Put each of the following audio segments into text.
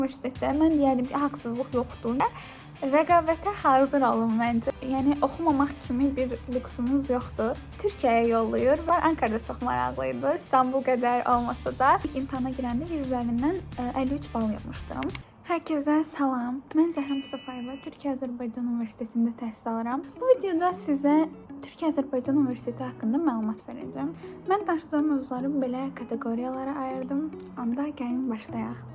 Universitetdə mən deyərdim ki, haqsızlıq yoxdur. Rəqabətə hazır olun məncə. Yəni oxumamaq kimi bir lüksunuz yoxdur. Türkiyəyə yollayır və Ankarada çox maraqlı idi. İstanbul qədər olmasa da ilk imtahana girəndə 100 üzərindən 53 bal yapmışdım. Hər kəsə salam. Mən Zəhra Mustafayeva Türkiyə-Azərbaycan Universitetində təhsil alıram. Bu videoda sizə Türkiyə-Azərbaycan Universiteti haqqında məlumat verəcəm. Mən danışacağım mövzuları belə kateqoriyalara ayırdım. Onda gəlin başlayaq.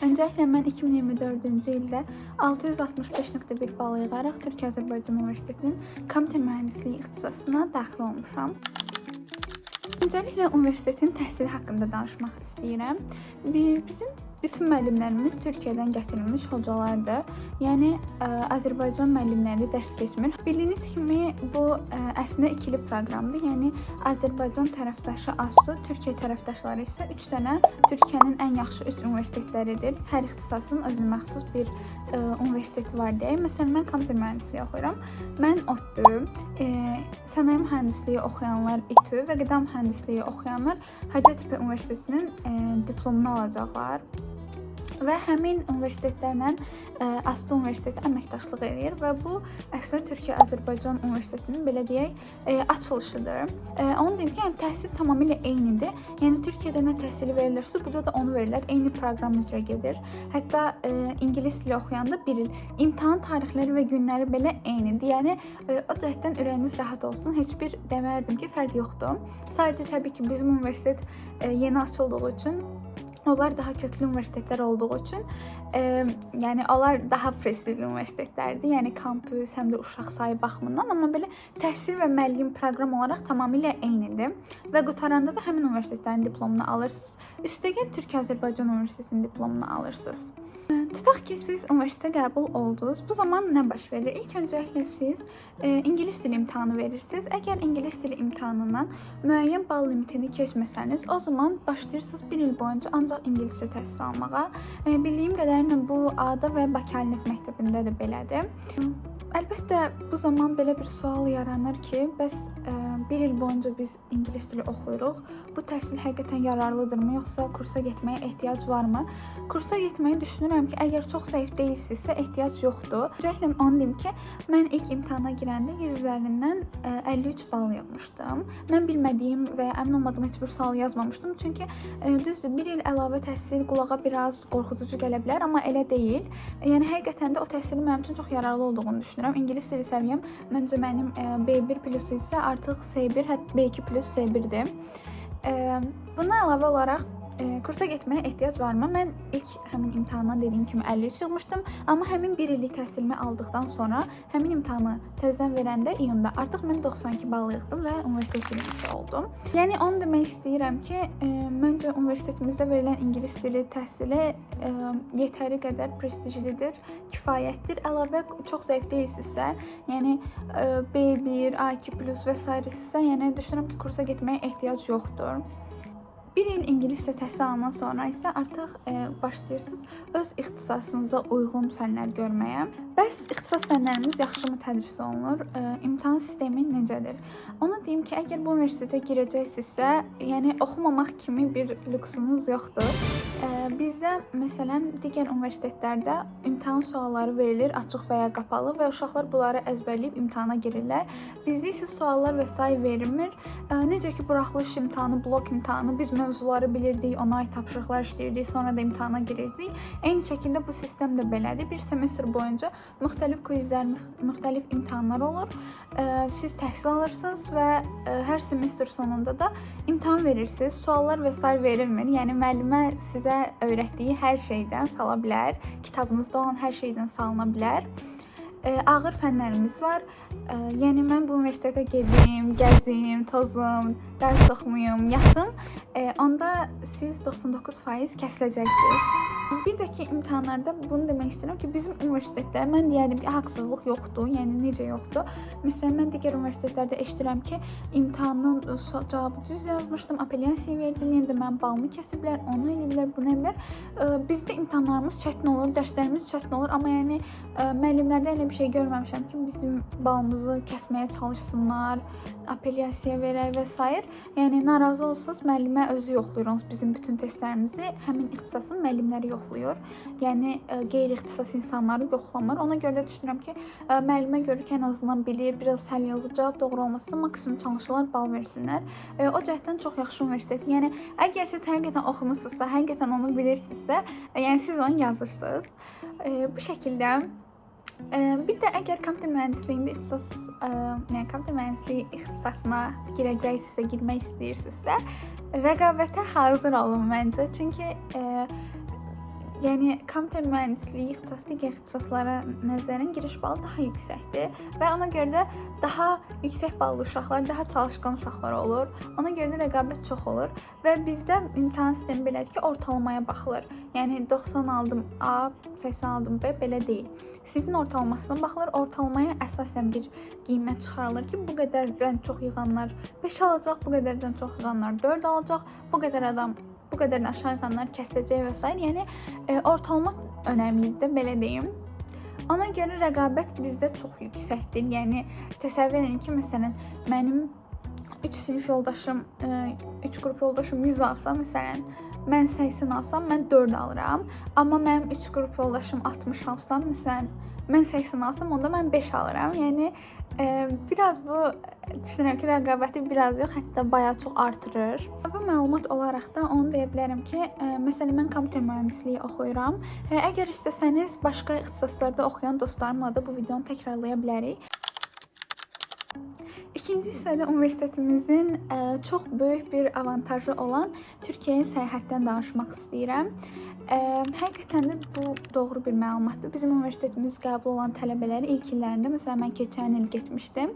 Öncəliklə mən 2024-cü ildə 665.1 bal yığaraq Türkiyə-Azərbaycan Universitetinin kompüter mühəndisliyi ixtisasına daxil olmuşam. Öncəliklə universitetin təhsili haqqında danışmaq istəyirəm. Bizim bütün müəllimlərimiz Türkiyədən gətirilmiş hocalardır. Yəni Azərbaycan müəllimləri dərs keçmir. Bildiyiniz kimi bu əslində ikili proqramdır. Yəni Azərbaycan tərəfdaşı ASU, Türkiyə tərəfdaşları isə 3 dənə Türkiyənin ən yaxşı 3 universitetləridir. Hər ixtisasın özünə məxsus bir universiteti var deyək. Məsələn, mən kompüter mühəndisliyi oxuyuram. Mən ODTÜ, sənaye mühəndisliyi oxuyanlar İTÜ və qida mühəndisliyi oxuyanlar Hacettepe Universitetinin diplomunu alacaqlar. Və həmin universitetlərlə ASTU Universiteti əməkdaşlıq edir və bu əslində Türkiyə-Azərbaycan Universitetinin belə deyək açılışıdır. Onu deyim ki, yəni təhsil tamamilə eynidir. Yəni Türkiyədə nə təhsili verilirsə, burada da onu verirlər. Eyni proqram üzrə gedir. Hətta ingilis dili oxuyanda bir il imtahan tarixləri və günləri belə eynidir. Yəni o cəhətdən ürəyiniz rahat olsun. Heç bir demərdim ki, fərq yoxdur. Sadəcə təbii ki, bizim universitet yeni açıldığı üçün onlar daha köklü universitetlər olduğu üçün, yəni onlar daha prestijli universitetlərdir. Yəni kampüs, həm də uşaq sayı baxımından, amma belə təhsil və müəllim proqram olaraq tamamilə eynidir. Və qutaranda da həmin universitetlərin diplomunu alırsınız. Üstəgəl Türkiyə-Azərbaycan Universitetinin diplomunu alırsınız. Tutaq ki, siz universitetə qəbul oldunuz. Bu zaman nə baş verir? İlk öncəliklə siz ingilis dili imtahanı verirsiniz. Əgər ingilis dili imtahanından müəyyən bal limitini keçməsəniz, o zaman başlayırsınız 1 il boyunca ancaq ingiliscə təhsil almağa. Bildiyim qədərilə bu ADA və Bakı Ali Neft Məktəbində də belədir. Əlbəttə, bu zaman belə bir sual yaranır ki, bəs 1 il boyunca biz ingilis dili oxuyuruq. Bu təhsil həqiqətən yararlıdırmı, yoxsa kursa getməyə ehtiyac varmı? Kursa getməyi düşünürəm ki, əgər çox zəif deyilsinizsə ehtiyac yoxdur. Öncəliklə onu deyim ki, mən ilk imtahana girəndə 100 üzərindən 53 bal yapmışdım. Mən bilmədiyim və əmin olmadığım heç bir sual yazmamışdım. Çünki düzdür, 1 il əlavə təhsil qulağa biraz qorxuducu gələ bilər, amma elə deyil. Yəni həqiqətən də o təhsilin mənim üçün çox yararlı olduğunu düşünürəm. İngilis dili səviyyəm məncə mənim B1 plus isə artıq C1, hətta B2 plus C1-dir. Buna əlavə olaraq kursa getməyə ehtiyac varmı? Mən ilk həmin imtahandan dediyim kimi 53 yığmışdım, amma həmin 1 illik təhsilimi aldıqdan sonra həmin imtahanı təzədən verəndə iyunda artıq mən 92 bal yığdım və universitet birincisi oldum. Yəni onu demək istəyirəm ki, məncə universitetimizdə verilən ingilis dili təhsili yetəri qədər prestijlidir, kifayətdir. Əlavə çox zəif deyilsinizsə, yəni B1, A2+ və s. yəni düşünürəm ki, kursa getməyə ehtiyac yoxdur. 1 il ingiliscə təhsil alandan sonra isə artıq başlayırsınız öz ixtisasınıza uyğun fənlər görməyə. Bəs ixtisas fənlərimiz yaxşımı tədris olunur? İmtahan sistemi necədir? Onu deyim ki, əgər bu universitetə girəcəksinizsə, yəni oxumamaq kimi bir lüksunuz yoxdur. Bizdə, məsələn, digər universitetlərdə imtahan sualları verilir, açıq və ya qapalı və uşaqlar bunları əzbərləyib imtahana girirlər. Bizdə isə suallar və s. verilmir. Necə ki, buraxılış imtahanı, blok imtahanı, biz mövzuları bilirdik, ona aid tapşırıqlar işləyirdik, sonra da imtahana girirdik. Eyni şəkildə bu sistem də belədir. Bir semestr boyunca müxtəlif quizlər, müxtəlif imtahanlar olur. Siz təhsil alırsınız və hər semestr sonunda da imtahan verirsiniz. Suallar və s. verilmir. Yəni müəllimə sizə öyrətdiyi hər şeydən sala bilər. Kitabınızda olan hər şeydən salına bilər. Ağır fənlərimiz var. Yəni mən bu universitetə gedim, gəzim, tozum, dərs oxumuyum, yatım. Onda siz 99% kəsiləcəksiniz. Bir də ki, imtahanlarda bunu demək istəyirəm ki, bizim universitetdə mən deyərdim ki, haqsızlıq yoxdur. Yəni necə yoxdur? Məsələn, mən digər universitetlərdə eşidirəm ki, imtahanın cavabı düz yazmışdım, apellyasiya verdim, yenə də mənim balımı kəsiblər, onu eləyiblər, bunu eləyiblər. Bizdə imtahanlarımız çətin olur, dərslərimiz çətin olur, amma yəni müəllimlərdə elə bir şey görməmişəm ki, bizim balımızı kəsməyə çalışsınlar. apellyasiya verək və s. Yəni narazı olsanız müəllimə özü yoxlayır bizim bütün testlərimizi. Həmin ixtisasın müəllimləri yoxlayır. Yəni qeyri-ixtisas insanları yoxlamır. Ona görə də düşünürəm ki, müəllimə görə ki, ən azından bilir, biraz həll yazıb cavab doğru olmasa maksimum çalışırlar, bal versinlər. O cəhətdən çox yaxşı universitet. Yəni əgər siz həqiqətən oxumusunuzsa, həqiqətən onu bilirsinizsə, yəni siz onu yazırsınız. Bu şəkildə bir də əgər kompüter mühəndisliyi ixtisasına girəcəksinizsə, girmək istəyirsinizsə, rəqabətə hazır olun məncə. Çünki yəni kompüter mühəndisliyi ixtisası digər ixtisaslara nəzərən giriş balı daha yüksəkdir və ona görə də daha yüksək ballı uşaqlar, daha çalışqan uşaqlar olur. Ona görə də rəqabət çox olur və bizdə imtahan sistemi belədir ki, ortalamaya baxılır. Yəni 90 aldım A, 80 aldım B, belə deyil. Sinifin ortalamasına baxılır, ortalamaya əsasən bir qiymət çıxarılır ki, bu qədərdən çox yığanlar 5 alacaq, bu qədərdən çox yığanlar 4 alacaq, bu qədər adam bu qədər aşağı yığanlar kəsiləcək və s. Yəni ortalama önəmlidir, belə deyim. Ona görə rəqabət bizdə çox yüksəkdir. Yəni təsəvvür edin ki, məsələn, mənim 3 sinif yoldaşım, 3 qrup yoldaşım 100 alsa, məsələn, mən 80 alsam, mən 4 alıram. Amma mənim 3 qrup yoldaşım 60 alsam, məsələn, mən 80 alsam, onda mən 5 alıram. Yəni biraz bu düşünürəm ki, rəqabəti biraz yox, hətta bayağı çox artırır. Və məlumat olaraq da onu deyə bilərəm ki, məsələn, mən kompüter mühəndisliyi oxuyuram. Əgər istəsəniz, başqa ixtisaslarda oxuyan dostlarımla da bu videonu təkrarlaya bilərik. İkinci hissədə universitetimizin çox böyük bir avantajı olan Türkiyəyə səyahətdən danışmaq istəyirəm. Həqiqətən də bu doğru bir məlumatdır. Bizim universitetimiz qəbul olan tələbələri ilk illərində, məsələn, mən keçən il getmişdim,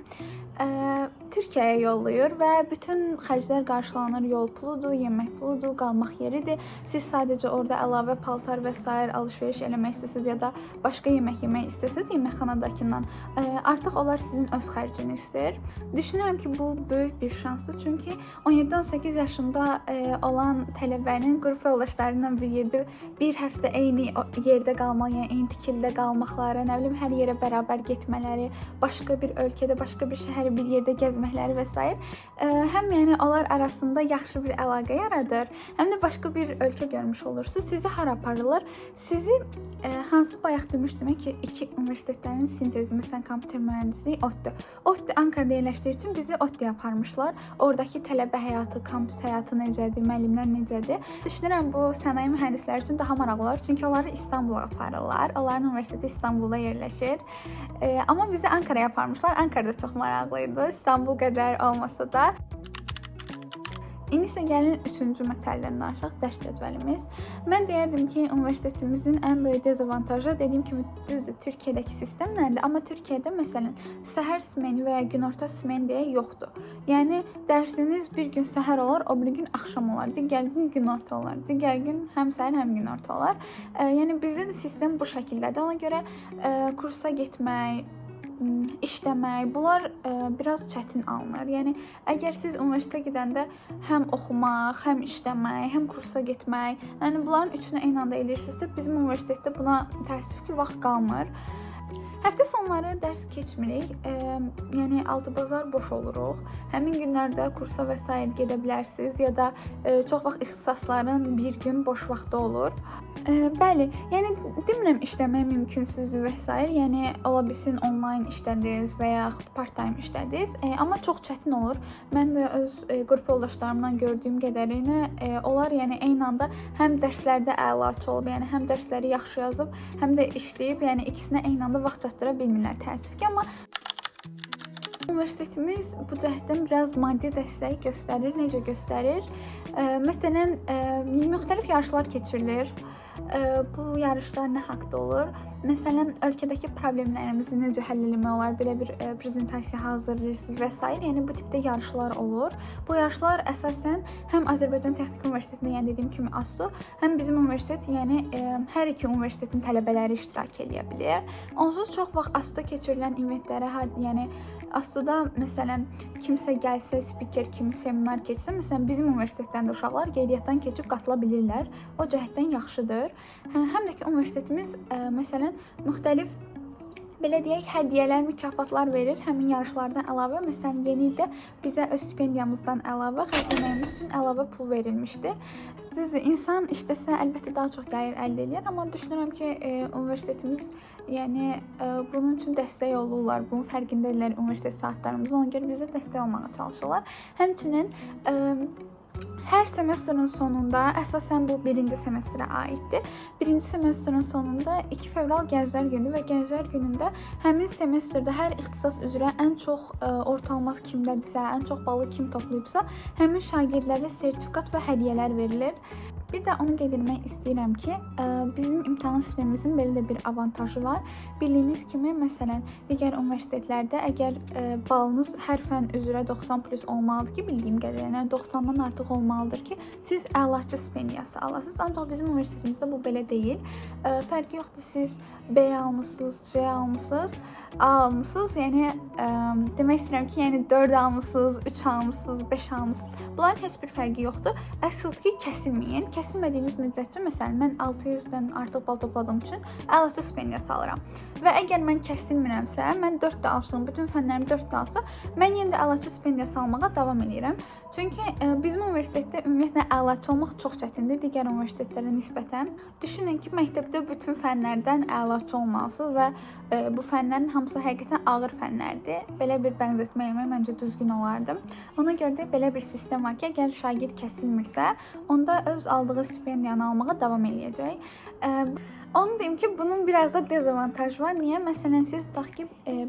Türkiyəyə yollayır və bütün xərclər qarşılanır. Yol puludur, yemək puludur, qalmaq yeridir. Siz sadəcə orada əlavə paltar və s. alış-veriş eləmək istəsiniz ya da başqa yemək yemək istəsiniz yeməkxanadakından, artıq onlar sizin öz xərcinizdir. Düşünürəm ki, bu böyük bir şansdır. Çünki 17-18 yaşında olan tələbənin qrup yoldaşları ilə bir yerdə bir həftə eyni yerdə qalmaq, yəni eyni tikildə qalmaqları, nə bilim, hər yerə bərabər getmələri, başqa bir ölkədə, başqa bir şəhəri bir yerdə gəzməkləri və s. Həm yəni onlar arasında yaxşı bir əlaqə yaradır, həm də başqa bir ölkə görmüş olursunuz. Sizi hara aparırlar? Sizi hansı bayaq demişdim ki, iki universitetlərin sintezi, məsələn, kompüter mühəndisliyi ODTÜ. ODTÜ Ankara'da yerləşdiyi üçün bizi ODTÜ-yə aparmışlar. Oradakı tələbə həyatı, kampüs həyatı necədir, müəllimlər necədir? Düşünürəm bu sənaye mühəndisləri üçün daha maraqlı olar, çünki onları İstanbula aparırlar. Onların universiteti İstanbulda yerləşir. Amma bizi Ankara'ya aparmışlar. Ankara'da çox maraqlıydı, İstanbul qədər olmasa da. İndi isə gəlin 3-cü məsələdən danışaq, dərs cədvəlimiz. Mən deyərdim ki, universitetimizin ən böyük dezavantajı, dediyim kimi, düzdür, Türkiyədəki sistemlərdir. Amma Türkiyədə, məsələn, səhər smeni və ya günorta smeni deyə yoxdur. Yəni, dərsiniz bir gün səhər olar, o bir gün axşam olar, digər gün günorta olar, digər gün həm səhər, həm günorta olar. Yəni, bizdə də sistem bu şəkildədir. Ona görə kursa getmək, işləmək, bunlar biraz çətin alınır. Yəni, əgər siz universitetə gedəndə həm oxumaq, həm işləmək, həm kursa getmək, yəni bunların üçünü eyni anda eləyirsinizsə, bizim universitetdə buna təəssüf ki, vaxt qalmır. Həftə sonları dərs keçmirik, yəni altı-bazar boş oluruq. Həmin günlərdə kursa və s. gedə bilərsiniz ya da çox vaxt ixtisasların bir gün boş vaxtı olur. Bəli, yəni demirəm işləmək mümkünsüzdür və s. Yəni ola bilsin onlayn işlədiniz və yaxud part-time işlədiniz, amma çox çətin olur. Mən də öz qrup yoldaşlarımla gördüyüm qədərilə onlar yəni eyni anda həm dərslərdə əlaçı olub, yəni həm dərsləri yaxşı yazıb, həm də işləyib, yəni ikisinə eyni anda vaxt çatdıra bilmirlər təəssüf ki, amma universitetimiz bu cəhətdən biraz maddi dəstək göstərir. Necə göstərir? Məsələn, müxtəlif yarışlar keçirilir. Bu yarışlar nə haqda olur? Məsələn, ölkədəki problemlərimizi necə həll etmək olar? Belə bir prezentasiya hazırlayırsınız və s. Yəni bu tipdə yarışlar olur. Bu yarışlar əsasən həm Azərbaycan Texniki Universitetində, yəni dediyim kimi ASTU, həm bizim universitet, yəni hər iki universitetin tələbələri iştirak edə bilər. Onsuz çox vaxt ASTU-da keçirilən eventlərə, yəni ASTU-da məsələn kimsə gəlsə, spiker kimi seminar keçsə, məsələn bizim universitetdən də uşaqlar qeydiyyatdan keçib qatıla bilirlər. O cəhətdən yaxşıdır. Həm də ki universitetimiz məsələn müxtəlif belə deyək, hədiyyələr, mükafatlar verir həmin yarışlardan əlavə. Məsələn, yeni ildə bizə öz stipendiyamızdan əlavə xərcləməyimiz üçün əlavə pul verilmişdi. Düzdür, insan işləsə əlbəttə daha çox gəlir əldə edir, amma düşünürəm ki, universitetimiz yəni bunun üçün dəstək olurlar. Bunun fərqindədirlər universitet saatlarımızda. Ona görə bizə dəstək olmağa çalışırlar. Həmçinin hər semestrın sonunda, əsasən bu birinci semestrə aiddir. Birinci semestrın sonunda 2 fevral Gənclər Günü və Gənclər Günündə həmin semestrdə hər ixtisas üzrə ən çox ortalama kimdədirsə, ən çox balı kim toplayıbsa, həmin şagirdlərə sertifikat və hədiyyələr verilir. Bir də onu qeyd etmək istəyirəm ki, bizim imtahan sistemimizin belə də bir avantajı var. Bildiyiniz kimi, məsələn, digər universitetlərdə əgər balınız hər fən üzrə 90+ olmalıdır ki, bildiyim qədərilə 90-dan artıq olmalıdır ki, siz əlaçı stipendiyası alasınız. Ancaq bizim universitetimizdə bu belə deyil. Fərqi yoxdur, siz B almısınız, C almısınız, A almısınız. Yəni demək istəyirəm ki, yəni 4 almısınız, 3 almısınız, 5 almısınız. Bunların heç bir fərqi yoxdur. Əsl ki, kəsilməyin. Kəsilmədiyiniz müddətcə, məsələn, mən 600-dən artıq bal topladığım üçün əlaçı stipendiyası alıram. Və əgər mən kəsilmirəmsə, mən 4 də alsam, bütün fənlərim 4 də alsa, mən yenə də əlaçı stipendiyası almağa davam edirəm. Çünki bizim universitetdə ümumiyyətlə əlaçı olmaq çox çətindir digər universitetlərə nisbətən. Düşünün ki, məktəbdə bütün fənlərdən əlaçı olmalısınız və bu fənlərin hamısı həqiqətən ağır fənlərdir. Belə bir bənzətmə eləmək məncə düzgün olardı. Ona görə də belə bir sistem var ki, əgər şagird kəsilmirsə, onda öz aldığı stipendiyanı almağa davam eləyəcək. Onu deyim ki, bunun biraz da dezavantajı var. Niyə? Məsələn, siz tutaq ki,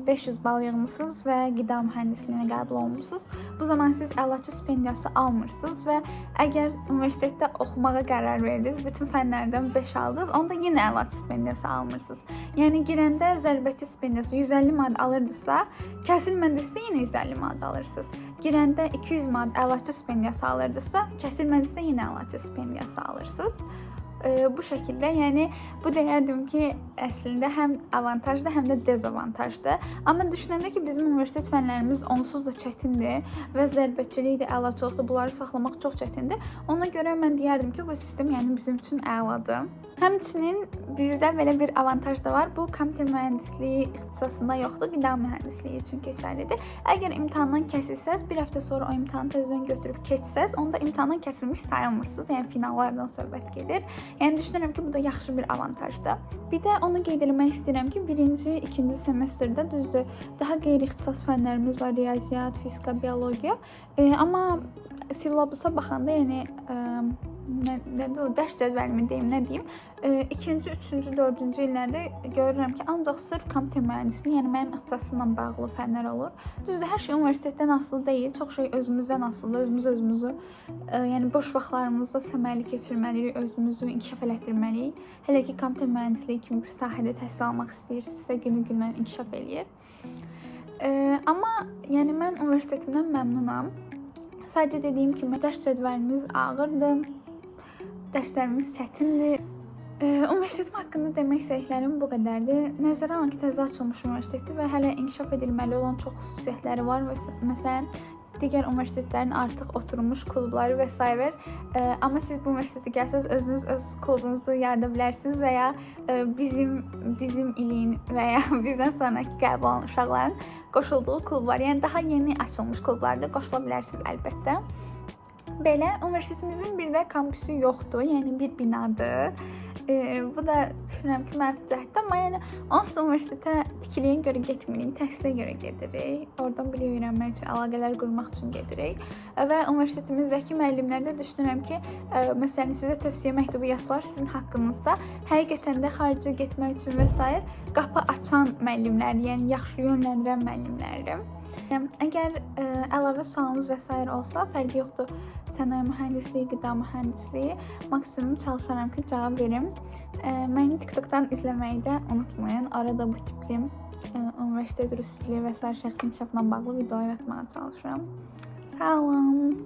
500 bal yığmısınız və qida mühəndisliyinə qəbul olmusunuz. Bu zaman siz əlaçı stipendiyası almırsınız və əgər universitetdə oxumağa qərar verdiniz, bütün fənlərdən 5 aldınız, onda yenə əlaçı stipendiyası almırsınız. Yəni girəndə zərbəçi stipendiyası 150 manat alırdınızsa, kəsilmədinizsə yenə 150 manat alırsınız. Girəndə 200 manat əlaçı stipendiyası alırdınızsa, kəsilmədinizsə yenə əlaçı stipendiyası alırsınız. Bu şəkildə, yəni bu deyərdim ki, əslində həm avantajdır, həm də dezavantajdır. Amma düşünəndə ki, bizim universitet fənlərimiz onsuz da çətindir və zərbəçilikdir, əlaçılıqdır, bunları saxlamaq çox çətindir. Ona görə mən deyərdim ki, bu sistem yəni bizim üçün əladır. Həmçinin bizdə belə bir avantaj da var. Bu kompüter mühəndisliyi ixtisasında yoxdur, qida mühəndisliyi üçün keçərlidir. Əgər imtahandan kəsilsəz, bir həftə sonra o imtahanı təzədən götürüb keçsəz, onda imtahandan kəsilmiş sayılmırsınız. Yəni finallardan söhbət gedir. Yəni düşünürəm ki, bu da yaxşı bir avantajdır. Bir də onu qeyd etmək istəyirəm ki, birinci, ikinci semestrdə düzdür, daha qeyri-ixtisas fənlərimiz var, riyaziyyat, fizika, biologiya. Amma sillabusa baxanda, yəni dərs cədvəlimi deyim, nə deyim, 2-ci, 3-cü, 4-cü illərdə görürəm ki, ancaq sırf kompüter mühəndisliyi, yəni mənim ixtisasımla bağlı fənlər olur. Düzdür, hər şey universitetdən asılı deyil, çox şey özümüzdən asılıdır, özümüzü, yəni boş vaxtlarımızda səmərəli keçirməliyik, özümüzü inkişaf elətdirməliyik. Hələ ki, kompüter mühəndisliyi kimi bir sahədə təhsil almaq istəyirsinizsə, günü-gündən inkişaf eləyir. Amma yəni mən universitetimdən məmnunam. Sadəcə dediyim kimi, dərs cədvəlimiz ağırdır, dərslərimiz çətindir. Universitetim haqqında demək istədiklərim bu qədərdir. Nəzərə alın ki, təzə açılmış universitetdir və hələ inkişaf edilməli olan çox xüsusiyyətləri var. Məsələn, digər universitetlərin artıq oturmuş klubları və s. Amma siz bu universitetə gəlsəz, özünüz öz klubunuzu yarada bilərsiniz və ya bizim ilin və ya bizdən sonraki qəbul olan uşaqların qoşulduğu klublar, yəni daha yeni açılmış klublarda qoşula bilərsiniz əlbəttə. Belə, universitetimizin bir də kampüsü yoxdur, yəni bir binadır. Bu da düşünürəm ki, mənfi cəhətdir, amma yəni onsuz universitetə tikiliyə görə getmirik, təhsilə görə gedirik. Oradan bilik öyrənmək üçün, əlaqələr qurmaq üçün gedirik. Və universitetimizdəki müəllimlər də düşünürəm ki, məsələn, sizə tövsiyə məktubu yazsalar sizin haqqınızda həqiqətən də xaricə getmək üçün və s. qapı açan müəllimlərdir, yəni yaxşı yönləndirən müəllimlərdir. Əgər əlavə sualınız və s. olsa, fərqi yoxdur, sənaye mühəndisliyi, qida mühəndisliyi, maksimum çalışaram ki, cavab verim. Məni TikTokdan izləməyi də unutmayın. Arada bu tipli universitet rus dili və s. şəxsi inkişafla bağlı videolar atmağa çalışıram. Sağ olun.